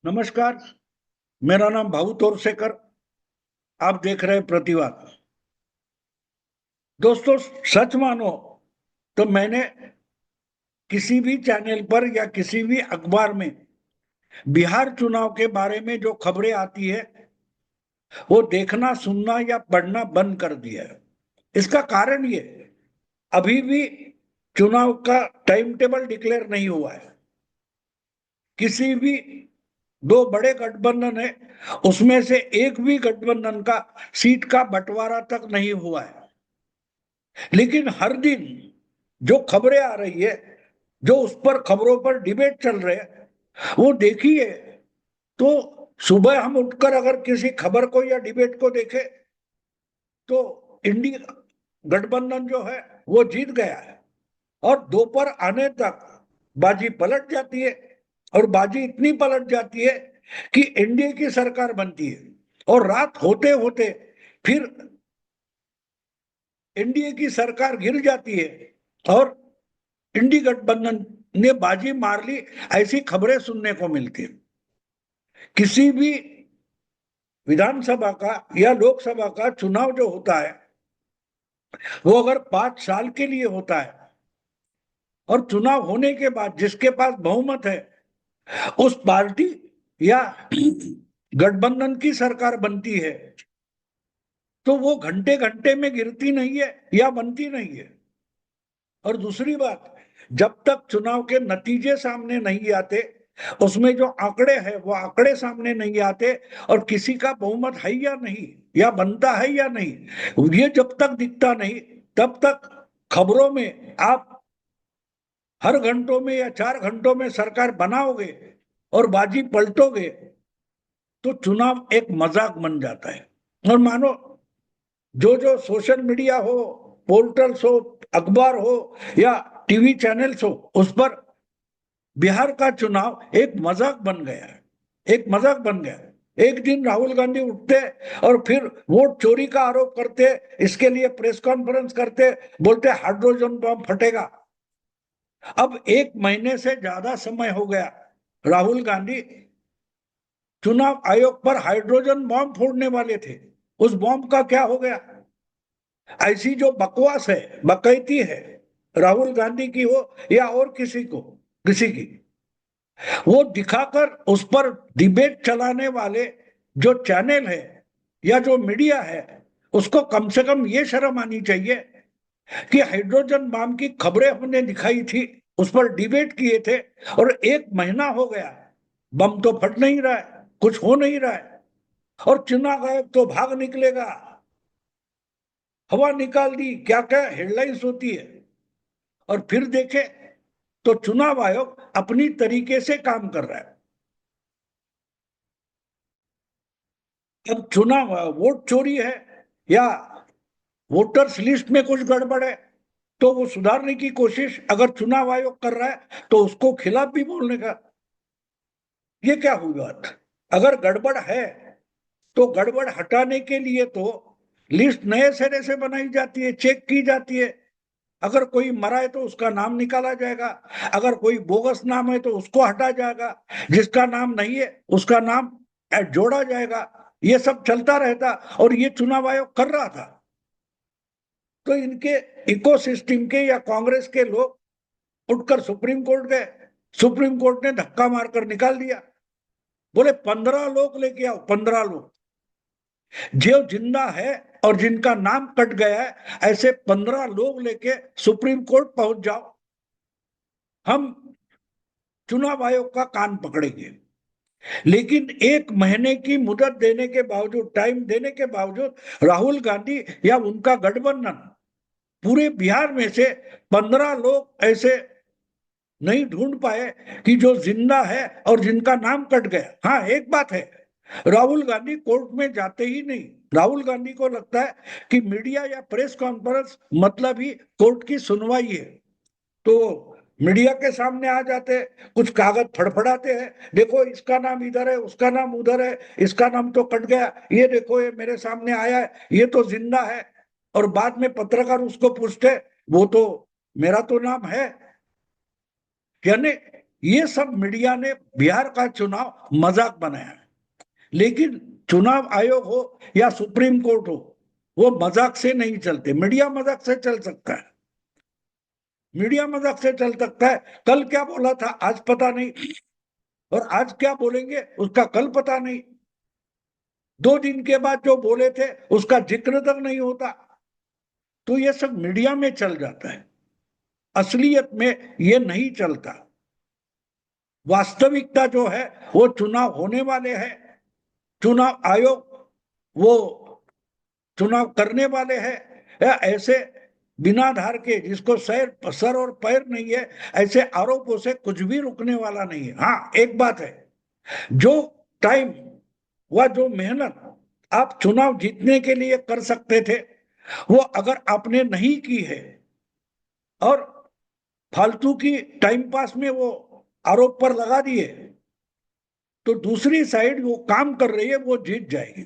नमस्कार। मेरा नाम भाऊ तोरसेकर। आप देख रहे हैं प्रतिवाद। दोस्तों, सच मानो तो मैंने किसी भी चैनल पर या किसी भी अखबार में बिहार चुनाव के बारे में जो खबरें आती है वो देखना, सुनना या पढ़ना बंद कर दिया है। इसका कारण ये, अभी भी चुनाव का टाइम टेबल डिक्लेयर नहीं हुआ है। किसी भी दो बड़े गठबंधन है, उसमें से एक भी गठबंधन का सीट का बंटवारा तक नहीं हुआ है। लेकिन हर दिन जो खबरें आ रही है, जो उस पर खबरों पर डिबेट चल रहे हैं, वो देखिए तो सुबह हम उठकर अगर किसी खबर को या डिबेट को देखें तो इंडिया गठबंधन जो है वो जीत गया है, और दोपहर आने तक बाजी पलट जाती है। और बाजी इतनी पलट जाती है कि एनडीए की सरकार बनती है, और रात होते होते फिर एनडीए की सरकार गिर जाती है और इंडी गठबंधन ने बाजी मार ली। ऐसी खबरें सुनने को मिलती है। किसी भी विधानसभा का या लोकसभा का चुनाव जो होता है वो अगर 5 साल के लिए होता है, और चुनाव होने के बाद जिसके पास बहुमत है उस पार्टी या गठबंधन की सरकार बनती है, तो वो घंटे घंटे में गिरती नहीं है या बनती नहीं है। और दूसरी बात, जब तक चुनाव के नतीजे सामने नहीं आते, उसमें जो आंकड़े हैं वो आंकड़े सामने नहीं आते, और किसी का बहुमत है या नहीं या बनता है या नहीं, ये जब तक दिखता नहीं तब तक खबरों में आप हर घंटों में या 4 घंटों में सरकार बनाओगे और बाजी पलटोगे तो चुनाव एक मजाक बन जाता है। और मानो जो जो सोशल मीडिया हो, पोर्टल्स हो, अखबार हो या टीवी चैनल्स हो, उस पर बिहार का चुनाव एक मजाक बन गया है। एक मजाक बन गया है। एक दिन राहुल गांधी उठते और फिर वोट चोरी का आरोप करते, इसके लिए प्रेस कॉन्फ्रेंस करते, बोलते हाइड्रोजन बम फटेगा। अब 1 महीने से ज्यादा समय हो गया, राहुल गांधी चुनाव आयोग पर हाइड्रोजन बम फोड़ने वाले थे। उस बम का क्या हो गया? ऐसी जो बकवास है, बकैती है, राहुल गांधी की हो या और किसी की, वो दिखाकर उस पर डिबेट चलाने वाले जो चैनल है या जो मीडिया है, उसको कम से कम ये शर्म आनी चाहिए कि हाइड्रोजन बम की खबरें हमने दिखाई थी, उस पर डिबेट किए थे, और 1 महीना हो गया, बम तो फट नहीं रहा है, कुछ हो नहीं रहा है, और चुनाव आयोग तो भाग निकलेगा। हवा निकाल दी, क्या क्या हेडलाइंस होती है। और फिर देखे तो चुनाव आयोग अपनी तरीके से काम कर रहा है। अब चुनाव वोट चोरी है या वोटर्स लिस्ट में कुछ गड़बड़ है तो वो सुधारने की कोशिश अगर चुनाव आयोग कर रहा है तो उसको खिलाफ भी बोलने का, ये क्या हुई बात? अगर गड़बड़ है तो गड़बड़ हटाने के लिए तो लिस्ट नए सिरे से बनाई जाती है, चेक की जाती है। अगर कोई मरा है तो उसका नाम निकाला जाएगा, अगर कोई बोगस नाम है तो उसको हटा जाएगा, जिसका नाम नहीं है उसका नाम जोड़ा जाएगा। ये सब चलता रहता, और ये चुनाव आयोग कर रहा था। तो इनके इकोसिस्टम के या कांग्रेस के लोग उठकर सुप्रीम कोर्ट गए। सुप्रीम कोर्ट ने धक्का मारकर निकाल दिया, बोले 15 लोग लेके आओ, 15 लोग जो जिंदा है और जिनका नाम कट गया है, ऐसे 15 लोग लेके सुप्रीम कोर्ट पहुंच जाओ, हम चुनाव आयोग का कान पकड़ेंगे। लेकिन 1 महीने की मुदत देने के बावजूद, टाइम देने के बावजूद, राहुल गांधी या उनका गठबंधन पूरे बिहार में से 15 लोग ऐसे नहीं ढूंढ पाए कि जो जिंदा है और जिनका नाम कट गया। हाँ, एक बात है, राहुल गांधी कोर्ट में जाते ही नहीं। राहुल गांधी को लगता है कि मीडिया या प्रेस कॉन्फ्रेंस मतलब ही कोर्ट की सुनवाई है, तो मीडिया के सामने आ जाते, कुछ कागज फड़फड़ाते हैं, देखो इसका नाम इधर है, उसका नाम उधर है, इसका नाम तो कट गया, ये देखो ये मेरे सामने आया है, ये तो जिंदा है। और बाद में पत्रकार उसको पूछते, वो तो मेरा तो नाम है, यानी ये सब मीडिया ने बिहार का चुनाव मजाक बनाया, लेकिन चुनाव आयोग हो या सुप्रीम कोर्ट हो, वो मजाक से नहीं चलते। मीडिया मजाक से चल सकता है, मीडिया मजाक से चल सकता है। कल क्या बोला था आज पता नहीं, और आज क्या बोलेंगे उसका कल पता नहीं। 2 दिन के बाद जो बोले थे उसका जिक्र तक नहीं होता। तो ये सब मीडिया में चल जाता है, असलियत में ये नहीं चलता। वास्तविकता जो है वो चुनाव होने वाले हैं, चुनाव आयोग वो चुनाव करने वाले हैं। या ऐसे बिना आधार के, जिसको सर और पैर नहीं है, ऐसे आरोपों से कुछ भी रुकने वाला नहीं है। हाँ, एक बात है, जो टाइम व जो मेहनत आप चुनाव जीतने के लिए कर सकते थे, वो अगर आपने नहीं की है और फालतू की टाइम पास में वो आरोप पर लगा दिए, तो दूसरी साइड वो काम कर रही है, वो जीत जाएगी।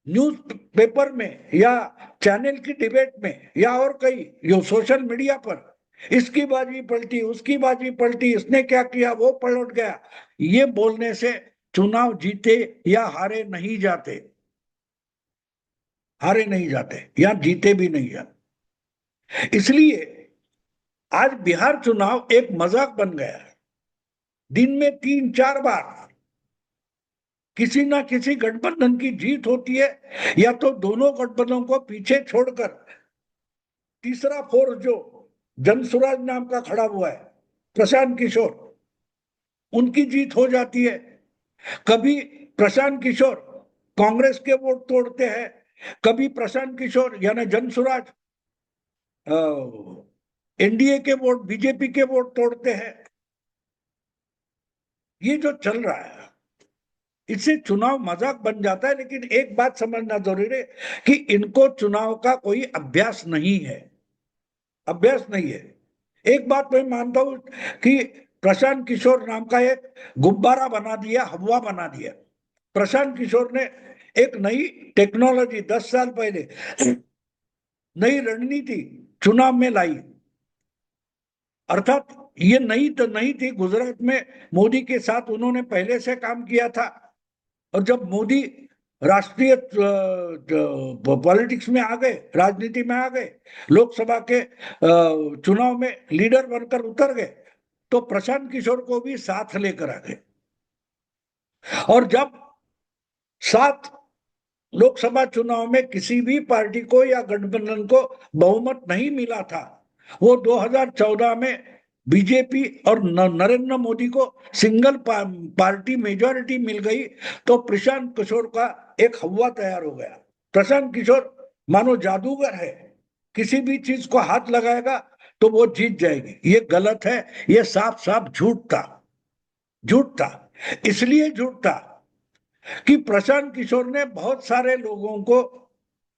न्यूज पेपर में या चैनल की डिबेट में या और कई यो सोशल मीडिया पर इसकी बाजी पलटी, उसकी बाजी पलटी, इसने क्या किया, वो पलट गया, ये बोलने से चुनाव जीते या हारे नहीं जाते, हारे नहीं जाते या जीते भी नहीं जाते। इसलिए आज बिहार चुनाव एक मजाक बन गया है। दिन में 3-4 बार किसी ना किसी गठबंधन की जीत होती है, या तो दोनों गठबंधनों को पीछे छोड़कर तीसरा फोर्स जो जनसुराज नाम का खड़ा हुआ है, प्रशांत किशोर, उनकी जीत हो जाती है। कभी प्रशांत किशोर कांग्रेस के वोट तोड़ते हैं, कभी प्रशांत किशोर यानी जनसुराज एनडीए के वोट, बीजेपी के वोट तोड़ते हैं। ये जो चल रहा है, इससे चुनाव मजाक बन जाता है। लेकिन एक बात समझना जरूरी है कि इनको चुनाव का कोई अभ्यास नहीं है, अभ्यास नहीं है। एक बात मैं मानता हूं कि प्रशांत किशोर नाम का एक गुब्बारा बना दिया, हवा बना दिया। प्रशांत किशोर ने एक नई टेक्नोलॉजी 10 साल पहले, नई रणनीति चुनाव में लाई। अर्थात ये नई तो नहीं थी, गुजरात में मोदी के साथ उन्होंने पहले से काम किया था। और जब मोदी राष्ट्रीय पॉलिटिक्स में आ गए, राजनीति में आ गए, लोकसभा के चुनाव में लीडर बनकर उतर गए, तो प्रशांत किशोर को भी साथ लेकर आ गए। और जब 7 लोकसभा चुनाव में किसी भी पार्टी को या गठबंधन को बहुमत नहीं मिला था, वो 2014 में बीजेपी और नरेंद्र मोदी को सिंगल पार्टी मेजॉरिटी मिल गई, तो प्रशांत किशोर का एक हवा तैयार हो गया। प्रशांत किशोर मानो जादूगर है, किसी भी चीज को हाथ लगाएगा तो वो जीत जाएगी। ये गलत है, ये साफ साफ झूठ था, झूठ था। इसलिए झूठ था कि प्रशांत किशोर ने बहुत सारे लोगों को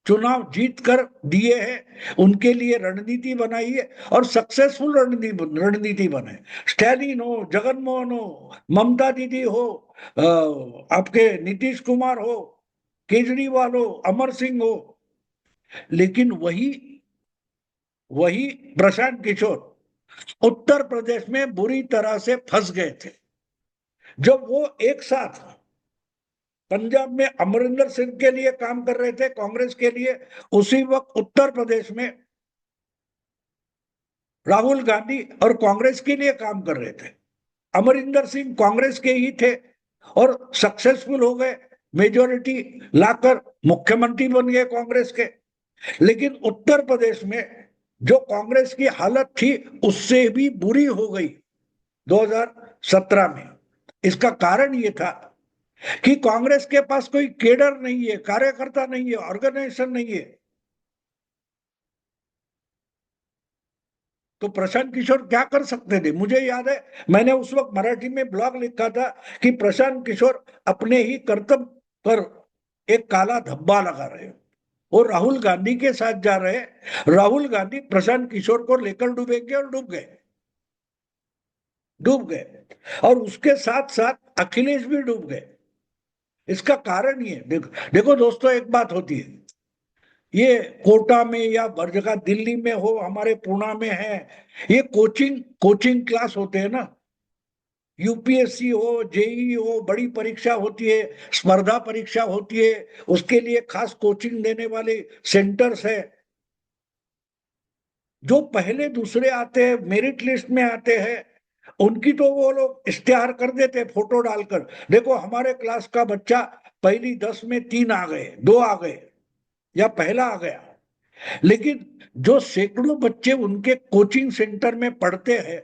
चुनाव जीत कर दिए हैं, उनके लिए रणनीति बनाई है और सक्सेसफुल रणनीति बने। स्टैलिन हो, जगनमोहन हो, ममता दीदी हो, आपके नीतीश कुमार हो, केजरीवाल हो, अमर सिंह हो, लेकिन वही वही प्रशांत किशोर उत्तर प्रदेश में बुरी तरह से फंस गए थे। जब वो एक साथ पंजाब में अमरिंदर सिंह के लिए काम कर रहे थे, कांग्रेस के लिए, उसी वक्त उत्तर प्रदेश में राहुल गांधी और कांग्रेस के लिए काम कर रहे थे। अमरिंदर सिंह कांग्रेस के ही थे और सक्सेसफुल हो गए, मेजोरिटी लाकर मुख्यमंत्री बन गए कांग्रेस के। लेकिन उत्तर प्रदेश में जो कांग्रेस की हालत थी उससे भी बुरी हो गई 2017 में। इसका कारण ये था कि कांग्रेस के पास कोई केडर नहीं है, कार्यकर्ता नहीं है, ऑर्गेनाइजेशन नहीं है। तो प्रशांत किशोर क्या कर सकते थे? मुझे याद है, मैंने उस वक्त मराठी में ब्लॉग लिखा था कि प्रशांत किशोर अपने ही कर्तव्य पर एक काला धब्बा लगा रहे हैं। वो राहुल गांधी के साथ जा रहे हैं, राहुल गांधी प्रशांत किशोर को लेकर डूबेंगे और डूब गए, डूब गए। और उसके साथ साथ अखिलेश भी डूब गए। इसका कारण ये देखो, देखो दोस्तों, एक बात होती है, ये कोटा में या हर जगह, दिल्ली में हो, हमारे पुणे में है, ये कोचिंग कोचिंग क्लास होते हैं ना। यूपीएससी हो, जेई हो, बड़ी परीक्षा होती है, स्पर्धा परीक्षा होती है, उसके लिए खास कोचिंग देने वाले सेंटर्स है। जो पहले दूसरे आते हैं, मेरिट लिस्ट में आते हैं, उनकी तो वो लोग इश्तेहार कर देते हैं फोटो डालकर, देखो हमारे क्लास का बच्चा पहली 10 में 3 आ गए, 2 आ गए, या पहला आ गया। लेकिन जो सैकड़ों बच्चे उनके कोचिंग सेंटर में पढ़ते हैं,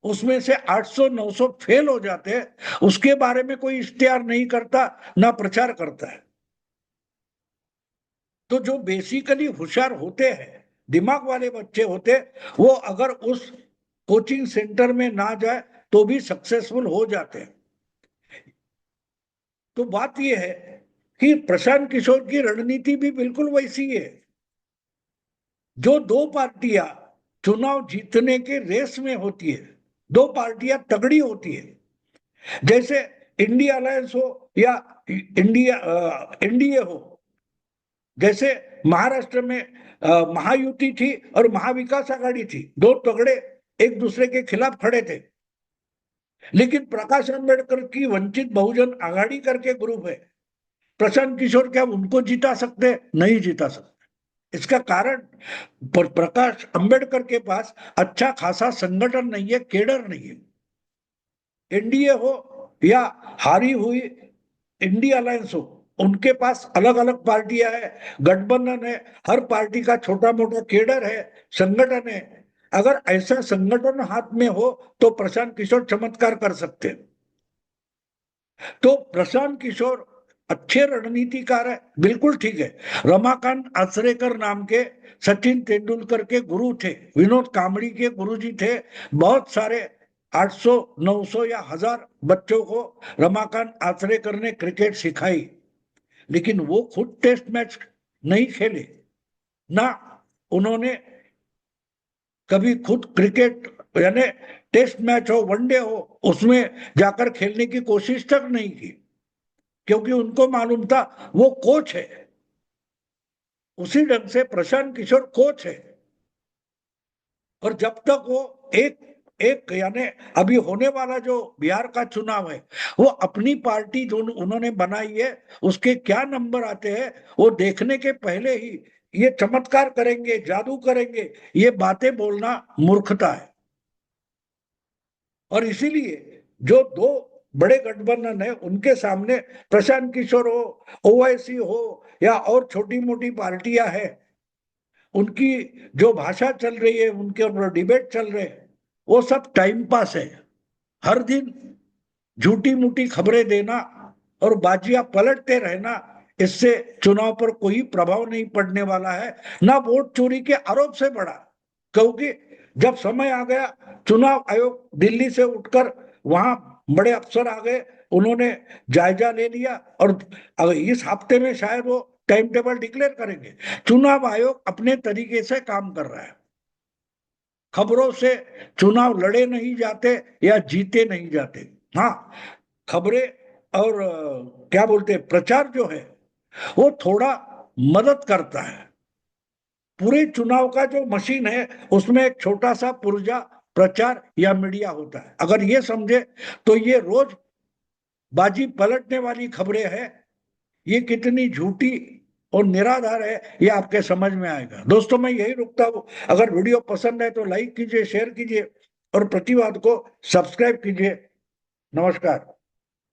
उसमें से 800-900 फेल हो जाते हैं, उसके बारे में कोई इश्तेहार नहीं करता, ना प्रचार करता है। तो जो बेसिकली होशियार होते हैं, दिमाग वाले बच्चे होते, वो अगर उस कोचिंग सेंटर में ना जाए तो भी सक्सेसफुल हो जाते हैं। तो बात यह है कि प्रशांत किशोर की रणनीति भी बिल्कुल वैसी है। जो दो पार्टियां चुनाव जीतने के रेस में होती है, दो पार्टियां तगड़ी होती है, जैसे इंडिया अलायंस हो या इंडिया एनडीए हो, जैसे महाराष्ट्र में महायुति थी और महाविकास आघाड़ी थी, दो तगड़े एक दूसरे के खिलाफ खड़े थे। लेकिन प्रकाश अंबेडकर की वंचित बहुजन आघाड़ी करके ग्रुप है, प्रशांत किशोर क्या उनको जिता सकते? नहीं जिता सकते। इसका कारण प्रकाश अंबेडकर के पास अच्छा खासा संगठन नहीं है, केडर नहीं है। एनडीए हो या हारी हुई इंडिया अलायंस हो, उनके पास अलग अलग पार्टियां है, गठबंधन है, हर पार्टी का छोटा मोटा केडर है, संगठन है। अगर ऐसा संगठन हाथ में हो तो प्रशांत किशोर चमत्कार कर सकते हैं। तो प्रशांत किशोर अच्छे रणनीतिकार है, बिल्कुल ठीक है। रमाकांत आचरेकर नाम के सचिन तेंदुलकर के गुरु थे, विनोद कांबड़ी के गुरुजी थे। बहुत सारे 800 900 या 1000 बच्चों को रमाकांत आचरेकर ने क्रिकेट सिखाई, लेकिन वो खुद टेस्ट मैच नहीं खेले ना, उन्होंने कभी खुद क्रिकेट यानी टेस्ट मैच हो, वनडे हो, उसमें जाकर खेलने की कोशिश तक नहीं की, क्योंकि उनको मालूम था वो कोच है। उसी ढंग से प्रशांत किशोर कोच है। और जब तक वो एक एक यानी अभी होने वाला जो बिहार का चुनाव है, वो अपनी पार्टी जो उन्होंने बनाई है उसके क्या नंबर आते हैं वो देखने के पहले ही ये चमत्कार करेंगे, जादू करेंगे, ये बातें बोलना मूर्खता है। और इसीलिए जो दो बड़े गठबंधन है उनके सामने प्रशांत किशोर हो, ओवैसी हो, या और छोटी मोटी पार्टियां हैं, उनकी जो भाषा चल रही है, उनके डिबेट चल रहे हैं, वो सब टाइम पास है। हर दिन झूठी मूठी खबरें देना और बाजियां पलटते रहना, इससे चुनाव पर कोई प्रभाव नहीं पड़ने वाला है, ना वोट चोरी के आरोप से बड़ा। क्योंकि जब समय आ गया, चुनाव आयोग दिल्ली से उठकर वहां बड़े अफसर आ गए, उन्होंने जायजा ले लिया, और अगर इस हफ्ते में शायद वो टाइम टेबल डिक्लेयर करेंगे। चुनाव आयोग अपने तरीके से काम कर रहा है। खबरों से चुनाव लड़े नहीं जाते या जीते नहीं जाते। हाँ, खबरें और क्या बोलते हैं, प्रचार जो है वो थोड़ा मदद करता है। पूरे चुनाव का जो मशीन है उसमें एक छोटा सा पुर्जा प्रचार या मीडिया होता है। अगर ये समझे तो ये रोज बाजी पलटने वाली खबरें हैं, ये कितनी झूठी और निराधार है, ये आपके समझ में आएगा। दोस्तों, मैं यही रुकता हूं। अगर वीडियो पसंद है तो लाइक कीजिए, शेयर कीजिए और प्रतिवाद को सब्सक्राइब कीजिए। नमस्कार।